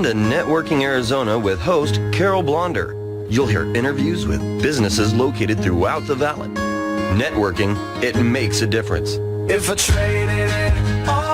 to Networking Arizona with host Carol Blonder. You'll hear interviews with businesses located throughout the valley. Networking, it makes a difference. If I traded it all.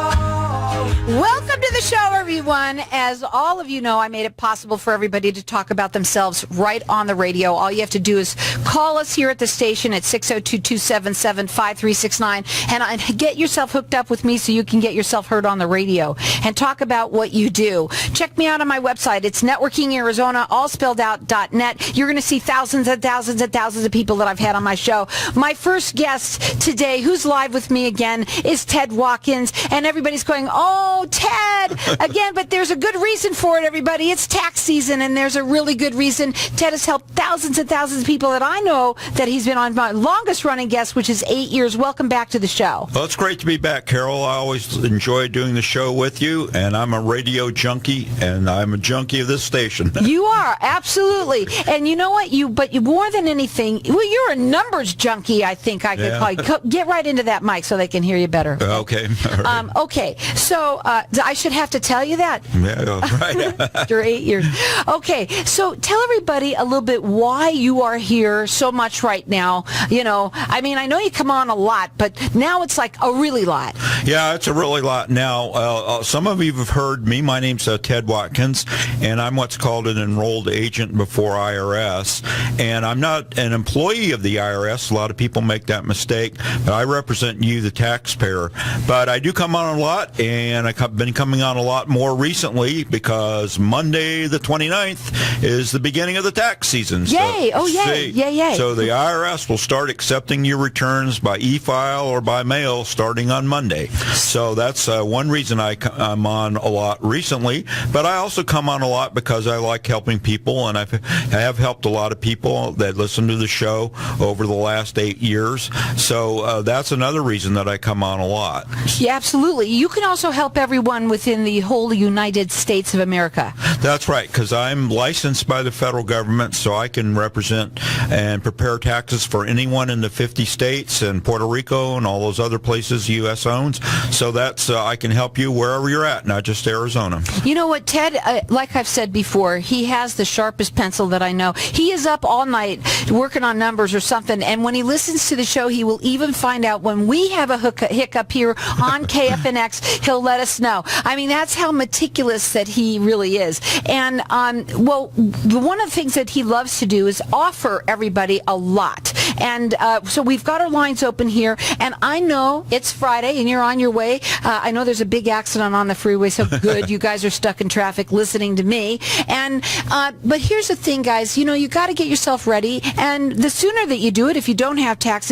Welcome to the show, everyone. As all of you know, I made it possible for everybody to talk about themselves right on the radio. All you have to do is call us here at the station at 602-277-5369 and get yourself hooked up with me so you can get yourself heard on the radio and talk about what you do. Check me out on my website. It's networkingarizona, all spelled out, .net. You're going to see thousands and thousands and thousands of people that I've had on my show. My first guest today, who's live with me again, is Ted Watkins. And everybody's going, oh, Ted, again, but there's a good reason for it, everybody. It's tax season, and there's a really good reason. Ted has helped thousands and thousands of people that I know that he's been on my longest-running guest, which is 8 years. Welcome back to the show. Well, it's great to be back, Carol. I always enjoy doing the show with you, and I'm a radio junkie, and I'm a junkie of this station. You are, absolutely. And you know what? But you more than anything, well, you're a numbers junkie, I think I could call you. Get right into that mic so they can hear you better. Okay. Right. Okay, so I should have to tell you that? Yeah, right. After 8 years. Okay, so tell everybody a little bit why you are here so much right now. You know, I mean, I know you come on a lot, but now it's like a really lot. Yeah, it's a really lot now. Some of you have heard me. My name's Ted Watkins, and I'm what's called an enrolled agent before IRS. And I'm not an employee of the IRS. A lot of people make that mistake, but I represent you, the taxpayer. But I do come on a lot, and I've been coming on a lot more recently because Monday the 29th is the beginning of the tax season. Yay! So, yay. So the IRS will start accepting your returns by e-file or by mail starting on Monday. So that's one reason I'm on a lot recently. But I also come on a lot because I like helping people, and I have helped a lot of people that listen to the show over the last 8 years. So that's another reason that I come on a lot. Yeah, absolutely. You can also help everyone within the whole United States of America. That's right, because I'm licensed by the federal government, so I can represent and prepare taxes for anyone in the 50 states and Puerto Rico and all those other places the U.S. owns. So that's I can help you wherever you're at, not just Arizona. You know what, Ted, like I've said before, he has the sharpest pencil that I know. He is up all night working on numbers or something, and when he listens to the show, he will even find out when we have a hiccup here on KFNX, he'll let us know. I mean, that's how meticulous that he really is. And, well, one of the things that he loves to do is offer everybody a lot. And so we've got our lines open here, and I know it's Friday and you're on your way. I know there's a big accident on the freeway, so good. You guys are stuck in traffic listening to me. And but here's the thing, guys. You know, you got to get yourself ready, and the sooner that you do it, if you don't have tax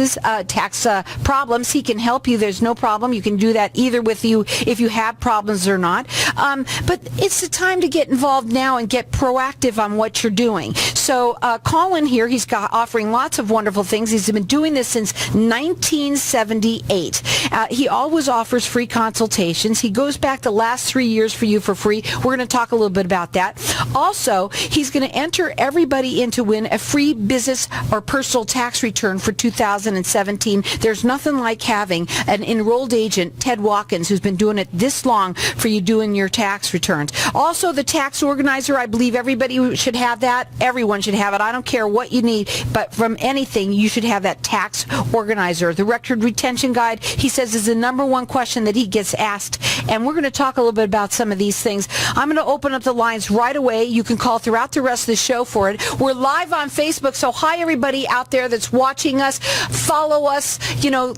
problems, he can help you. There's no problem. You can do that either with you if you have problems or not. But it's the time to get involved now and get proactive on what you're doing. So call in here. He's offering lots of wonderful things. He's been doing this since 1978. He always offers free consultations. He goes back the last 3 years for you for free. We're going to talk a little bit about that. Also, he's going to enter everybody in to win a free business or personal tax return for 2017. There's nothing like having an enrolled agent, Ted Watkins, who's been doing it this long for you doing your tax returns. Also, the tax organizer, I believe everybody should have that. Everyone should have it. I don't care what you need, but from anything, you should have that tax organizer. The record retention guide, he says, is the number one question that he gets asked, and we're going to talk a little bit about some of these things. I'm going to open up the lines right away. You can call throughout the rest of the show for it. We're live on Facebook, so hi everybody out there that's watching us. Follow us,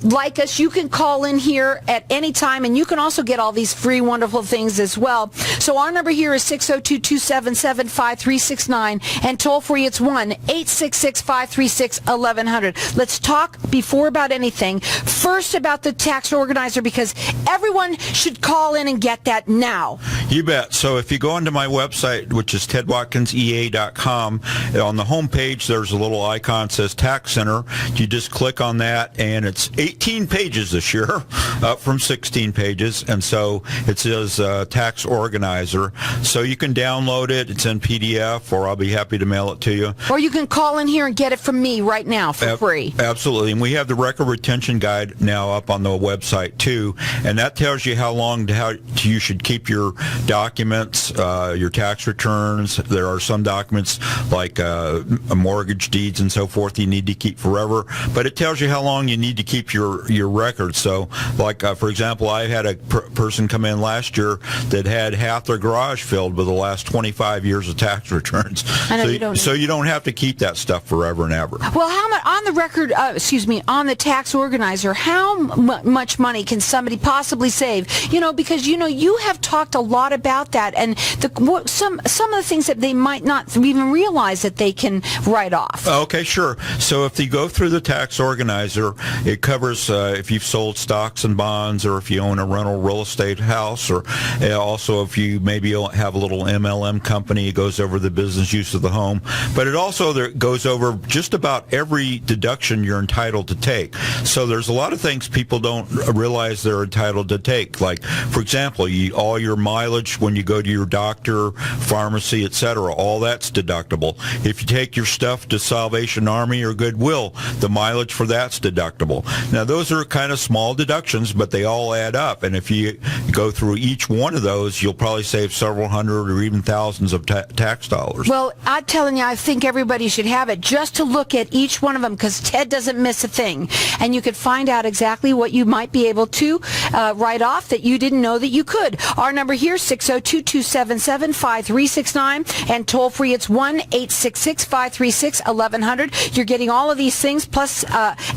like us. You can call in here at any time, and you can also get all these free wonderful things as well. So our number here is 602-277-5369, and toll free it's 1-866-536-1100. Let's talk before about anything. First about the tax organizer, because everyone should call in and get that now. You bet. So if you go onto my website, which is tedwatkinsea.com, on the home page there's a little icon that says Tax Center. You just click on that, and it's 18 pages this year, up from 16 pages, and so it says Tax Organizer. So you can download it. It's in PDF, or I'll be happy to mail it to you. Or you can call in here and get it from me right now for free. Absolutely. And we have the record retention guide now up on the website too, and that tells you how long you should keep your documents, your tax returns. There are some documents like mortgage deeds and so forth you need to keep forever, but it tells you how long you need to keep your records. So, like, for example, I had a person come in last year that had half their garage filled with the last 25 years of tax returns. So you don't have to keep that stuff forever and ever. Well, how much on the record? On the tax organizer, how much money can somebody possibly save? Because you have talked a lot about that, and some of the things that they might not even realize that they can write off. Okay, sure. So if you go through the tax organizer, it covers if you've sold stocks and bonds, or if you own a rental real estate house, or also if you maybe have a little MLM company, it goes over the business use of the home. But it also goes over just about every deduction you're entitled to take. So there's a lot of things people don't realize they're entitled to take. Like, for example, all your mileage when you go to your doctor, pharmacy, etc., all that's deductible. If you take your stuff to Salvation Army or Goodwill, the mileage for that's deductible. Now, those are kind of small deductions, but they all add up. And if you go through each one of those, you'll probably save several hundred or even thousands of tax dollars. Well, I'm telling you, I think everybody should have it just to look at each one of them, because Ted doesn't miss a thing. And you could find out exactly what you might be able to write off that you didn't know that you could. Our number here, 602-277-5369, and toll free, it's 1-866-536-1100. You're getting all of these things, plus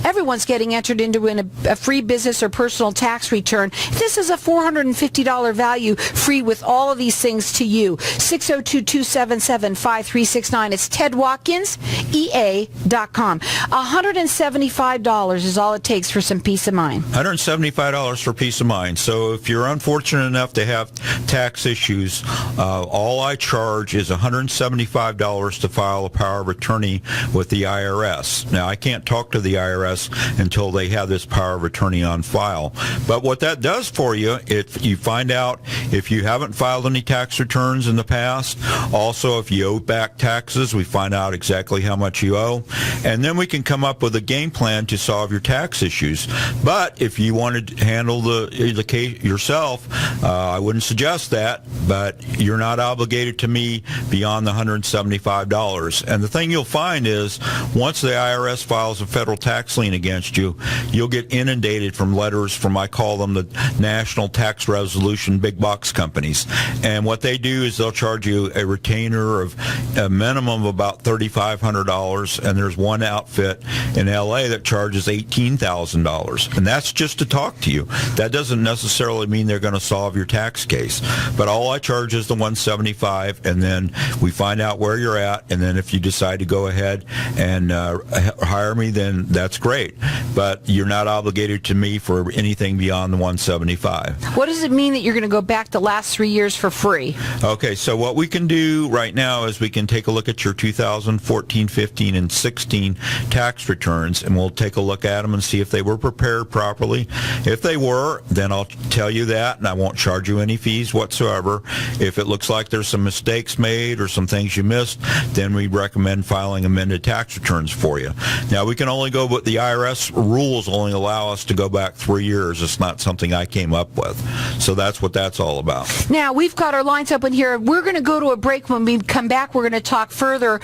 everyone's getting entered into a free business or personal tax return. This is a $450 value, free with all of these things to you. 602-277-5369. It's Ted Watkins, EA.com. $175 is all it takes for some peace of mind. $175 for peace of mind. So if you're unfortunate enough to have tax issues, all I charge is $175 to file a power of attorney with the IRS. Now, I can't talk to the IRS until they have this power of attorney on file. But what that does for you, if you find out if you haven't filed any tax returns in the past, also if you owe back taxes, we find out exactly how much you owe, and then we can come up with a game plan to solve your tax issues. But if you wanted to handle the case yourself, I wouldn't suggest that, but you're not obligated to me beyond the $175. And the thing you'll find is once the IRS files a federal tax lien against you, you'll get inundated from letters from, I call them the National Tax Resolution big box companies. And what they do is they'll charge you a retainer of a minimum of about $3,500, and there's one outfit in LA that charges $18,000, and that's just to talk to you. That doesn't necessarily mean they're going to solve your tax case, but all I charge is the $175, and then we find out where you're at, and then if you decide to go ahead and hire me, then that's great, but you're not obligated to me for anything beyond the $175. What does it mean that you're going to go back the last 3 years for free? Okay, so what we can do right now is we can take a look at your 2014, 15, and 16 tax returns, and we'll take a look at them and see if they were prepared properly. If they were, then I'll tell you that, and I won't charge you any fees whatsoever. If it looks like there's some mistakes made or some things you missed, then we recommend filing amended tax returns for you. Now, we can only go, but the IRS rules only allow us to go back 3 years. It's not something I came up with. So that's what that's all about. Now, we've got our lines open here. We're going to go to a break. When we come back, we're going to talk further.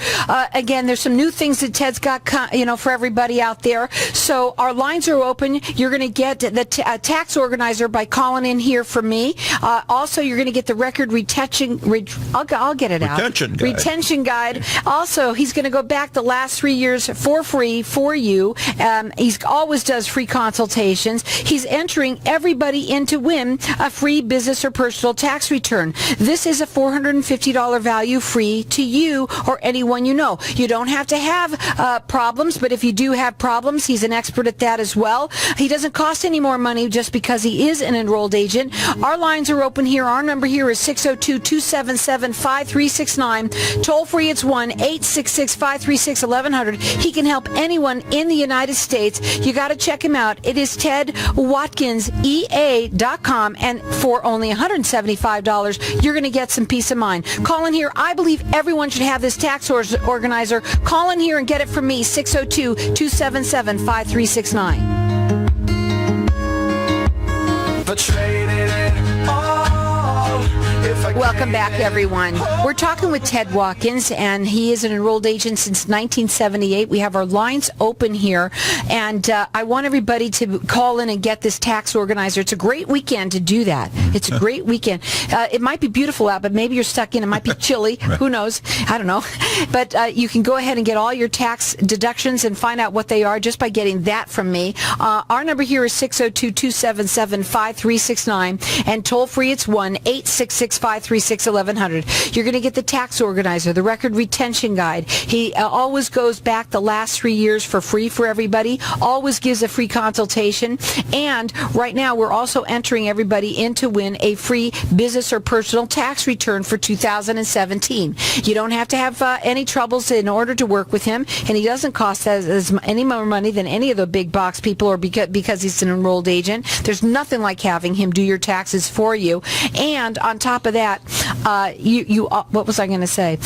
Again, there's some new things that Ted's got, for everybody out there. So our lines are open. You're going to get the tax organizer by calling in here for me. Also, you're going to get the record retention. I'll get it out. Retention guide. Also, he's going to go back the last 3 years for free for you. He always does free consultations. He's entering everybody in to win a free business or personal tax return. This is a $450 value, free to you or anyone you know. You don't have to have problems, but if you do have problems, he's an expert at that as well. He doesn't cost any more money just because he is an enrolled agent. Our lines are open here. Our number here is 602-277-5369. Toll free, it's 1-866-536-1100. He can help anyone in the United States. You got to check him out. It is Ted Watkins, EA.com, and for only $175, you're going to get some peace of mind. Call in here. I believe everyone should have this tax organizer. Call in here and get it from me, 602-277-5369. Welcome back, everyone. We're talking with Ted Watkins, and he is an enrolled agent since 1978. We have our lines open here, and I want everybody to call in and get this tax organizer. It's a great weekend to do that. It's a great weekend. It might be beautiful out, but maybe you're stuck in. It might be chilly. Who knows? I don't know. But you can go ahead and get all your tax deductions and find out what they are just by getting that from me. Our number here is 602-277-5369, and toll free it's 1-866-536-1100. You're going to get the tax organizer, the record retention guide. He always goes back the last 3 years for free for everybody, always gives a free consultation, and right now we're also entering everybody in to win a free business or personal tax return for 2017. You don't have to have any troubles in order to work with him, and he doesn't cost as any more money than any of the big box people, or because he's an enrolled agent. There's nothing like having him do your taxes for you. And on top of that, what was I going to say?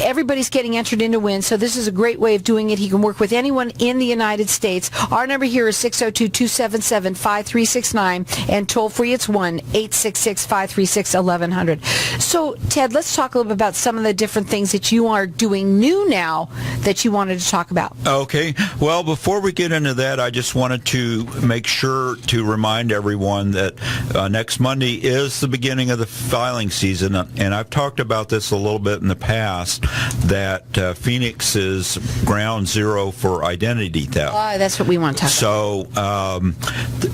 Everybody's getting entered in to win, so this is a great way of doing it. He can work with anyone in the United States. Our number here is 602-277-5369, and toll free it's 1-866-536-1100. So, Ted, let's talk a little bit about some of the different things that you are doing new now that you wanted to talk about. Okay. Well, before we get into that, I just wanted to make sure to remind everyone that next Monday is the beginning of the filing season, and I've talked about this a little bit in the past, that Phoenix is ground zero for identity theft. That's what we want to talk about. So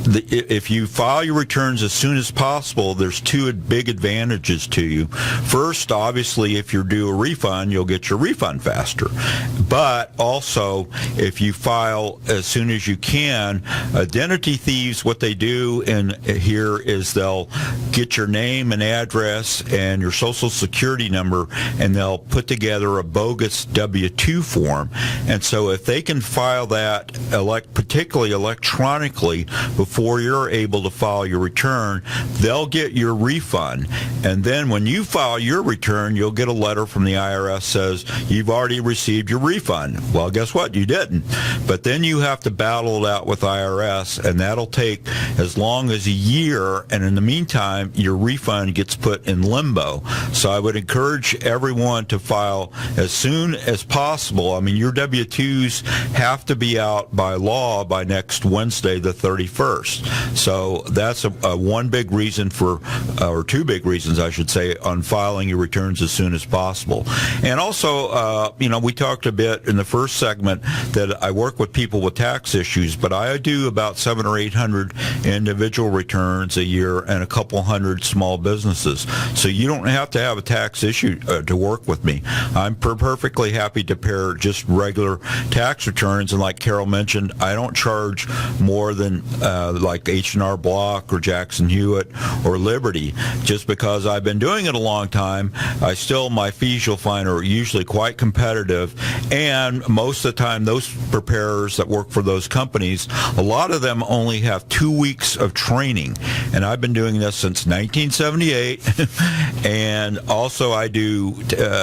if you file your returns as soon as possible, there's two big advantages to you. First, obviously, if you're due a refund, you'll get your refund faster. But also, if you file as soon as you can, identity thieves, what they do in here is they'll get your name and address and your social security number, and they'll put together a bogus W-2 form. And so if they can file that particularly electronically before you're able to file your return, they'll get your refund. And then when you file your return, you'll get a letter from the IRS says you've already received your refund. Well, guess what? You didn't. But then you have to battle it out with IRS, and that'll take as long as a year. And in the meantime, your refund gets put in limbo. So I would encourage everyone to file as soon as possible. I mean, your W-2s have to be out by law by next Wednesday, the 31st. So that's one big reason or two big reasons, I should say, on filing your returns as soon as possible. And also, we talked a bit in the first segment that I work with people with tax issues, but I do about 700 or 800 individual returns a year and a couple hundred small businesses. So you don't have to have a tax issue to work with me. I'm perfectly happy to prepare just regular tax returns, and like Carol mentioned, I don't charge more than like H&R Block or Jackson Hewitt or Liberty. Just because I've been doing it a long time, my fees you'll find are usually quite competitive, and most of the time those preparers that work for those companies, a lot of them only have 2 weeks of training, and I've been doing this since 1978. And also I do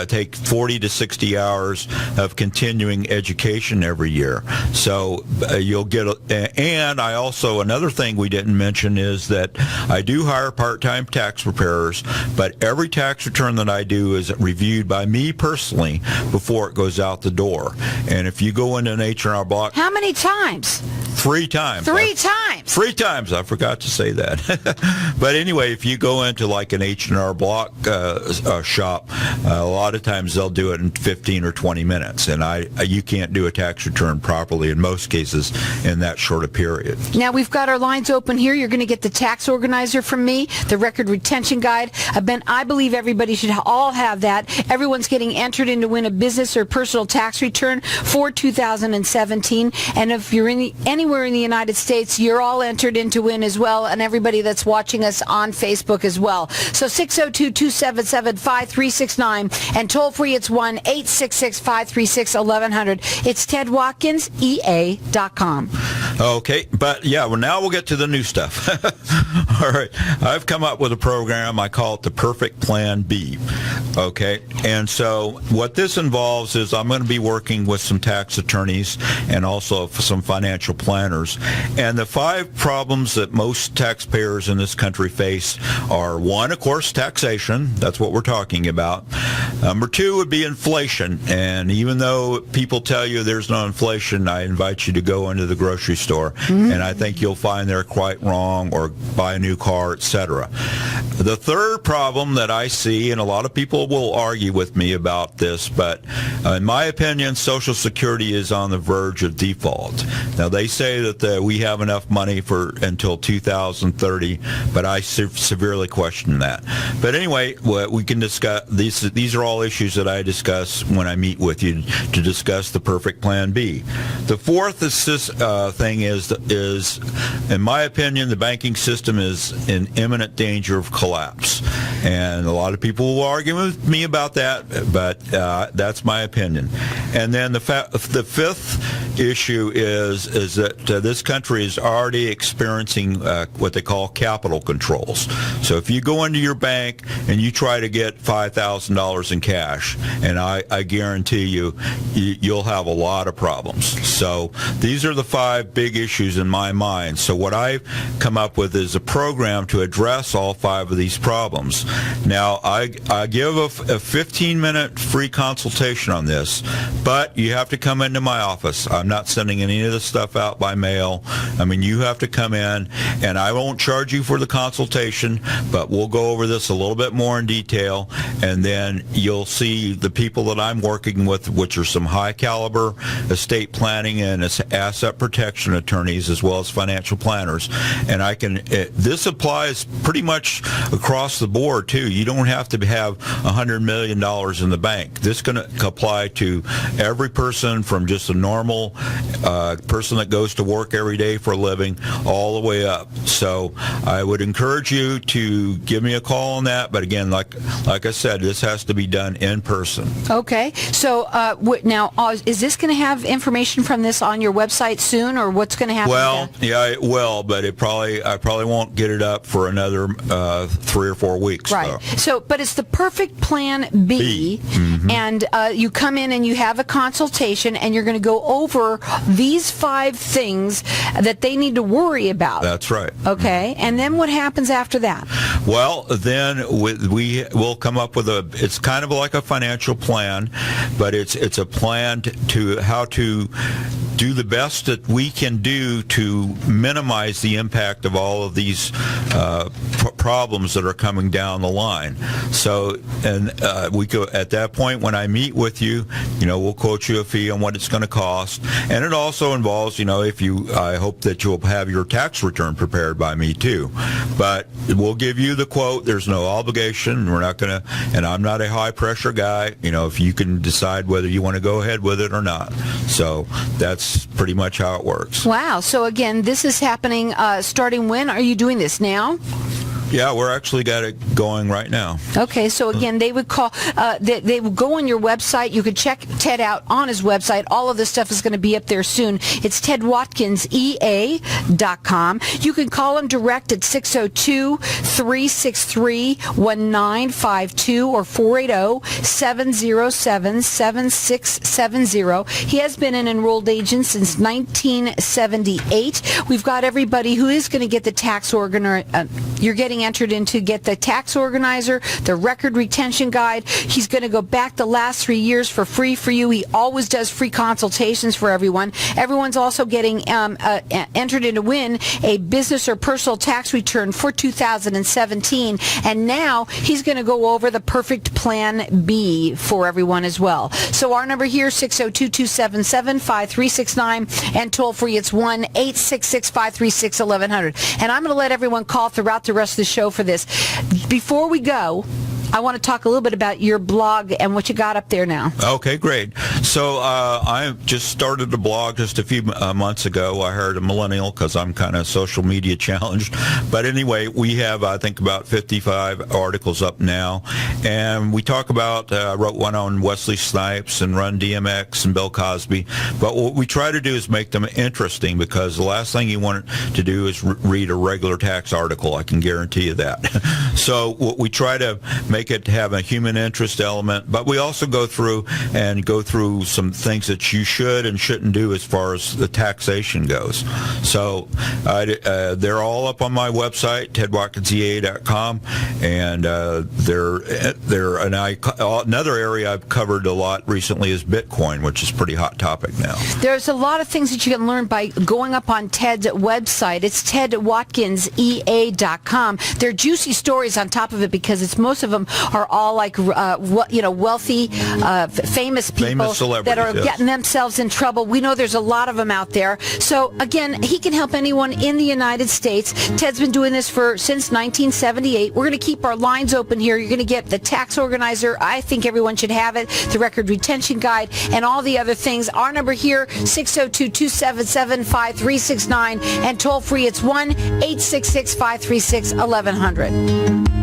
take 40 to 60 hours of continuing education every year. So you'll get and I also, another thing we didn't mention is that I do hire part-time tax preparers, but every tax return that I do is reviewed by me personally before it goes out the door. And if you go into an H&R Block... How many times? 3 times. 3 times? 3 times. I forgot to say that. But anyway, if you go into like an H&R Block shop, a lot of times they'll do it in 15 or 20 minutes. And you can't do a tax return properly in most cases in that short a period. Now, we've got our lines open here. You're going to get the tax organizer from me, the record retention guide. I believe everybody should all have that. Everyone's getting entered in to win a business or personal tax return for 2017. And if you're anywhere in the United States, you're all entered in to win as well, and everybody that's watching us on Facebook as well. So 602-277-5369, and toll free it's 1-866-536-1100. It's Ted Watkins, EA.com. Okay, but yeah, well, now we'll get to the new stuff. All right, I've come up with a program. I call it the Perfect Plan B. Okay, and so what this involves is I'm going to be working with some tax attorneys and also some financial planners. And the 5 problems that most taxpayers in this country face are, 1, of course, taxation. That's what we're talking about. Number 2 would be inflation. And even though people tell you there's no inflation, I invite you to go into the grocery store, and I think you'll find they're quite wrong, or buy a new car, etc. The third problem that I see, and a lot of people will argue with me about this, but in my opinion, Social Security is on the verge of default. Now, they say that we have enough money for until 2030, but I severely question that. But anyway, we can discuss these are all issues that I discuss when I meet with you to discuss the perfect Plan B. The fourth thing is, in my opinion, the banking system is in imminent danger of collapse. And a lot of people will argue with me about that, but that's my opinion. And then the fifth issue is that this country is already experiencing what they call capital controls. So if you go into your bank and you try to get $5,000 in cash, and I guarantee you'll have a lot of problems. So these are the 5 big issues in my mind. So what I've come up with is a program to address all 5 of these problems. Now, I give a 15-minute free consultation on this, but you have to come into my office. I'm not sending any of this stuff out by mail. I mean, you have to come in, and I won't charge you for the consultation, but we'll go over this a little bit more in detail, and then you'll see the people that I'm working with, which are some high-caliber estate planning and asset protection attorneys, as well as financial planners. And this applies pretty much across the board, too. You don't have to have $100 million in the bank. This is going to apply to every person, from just a normal person that goes to work every day for a living all the way up. So I would encourage you to give me a call on that. But again, like I said, this has to be done in person. Okay. So now, is this going to have information from this on your website soon, or what's going to happen? Well, yeah, it will, but I probably won't get it up for another 3 or 4 weeks. Right. So, but it's the perfect Plan B. Mm-hmm. And you come in and you have a consultation, and you're going to go over these 5 things that they need to worry about. That's right. Okay. And then what happens after that? Well, then we will come up with it's kind of like a financial plan, but it's a plan to how to do the best that we can do to minimize the impact of all of these problems that are coming down the line. So, and we go at that point when I meet with you, we'll quote you a fee on what it's going to cost, and it also involves, I hope that you'll have your tax return prepared by me too. But we'll give you the quote. There's no obligation. We're not going to, and I'm not a high pressure guy. If you can decide whether you want to go ahead with it or not. So that's pretty much how it works. Wow. So again, this is happening starting when? Are you doing this now? Yeah, we're actually got it going right now. Okay, so again, they would call, they would go on your website. You could check Ted out on his website. All of this stuff is going to be up there soon. It's TedWatkinsEA.com. You can call him direct at 602-363-1952 or 480-707-7670. He has been an enrolled agent since 1978. We've got everybody who is going to get the tax organizer. You're getting entered in to get the tax organizer, the record retention guide. He's going to go back the last 3 years for free for you. He always does free consultations for everyone. Everyone's also getting entered in to win a business or personal tax return for 2017. And now he's going to go over the perfect Plan B for everyone as well. So our number here, 602-277-5369, and toll free, it's 1-866-536-1100. And I'm going to let everyone call throughout the rest of the show for this. Before we go, I want to talk a little bit about your blog and what you got up there now. Okay, great. So I just started a blog just a few months ago. I hired a millennial because I'm kind of social media challenged. But anyway, we have, I think, about 55 articles up now. And we talk about, I wrote one on Wesley Snipes and Run DMX and Bill Cosby. But what we try to do is make them interesting, because the last thing you want to do is read a regular tax article. I can guarantee you that. So we try to make it have a human interest element, but we also go through some things that you should and shouldn't do as far as the taxation goes. So they're all up on my website, tedwatkinsea.com, and another area I've covered a lot recently is Bitcoin, which is a pretty hot topic now. There's a lot of things that you can learn by going up on Ted's website. It's tedwatkinsea.com. There are juicy stories on top of it, because most of them are all like wealthy, famous people that are getting themselves in trouble. We know there's a lot of them out there. So again, he can help anyone in the United States. Ted's been doing this since 1978. We're going to keep our lines open here. You're going to get the tax organizer. I think everyone should have it. The record retention guide and all the other things. Our number here, 602-277-5369, and toll free, it's 1-866-536-1100.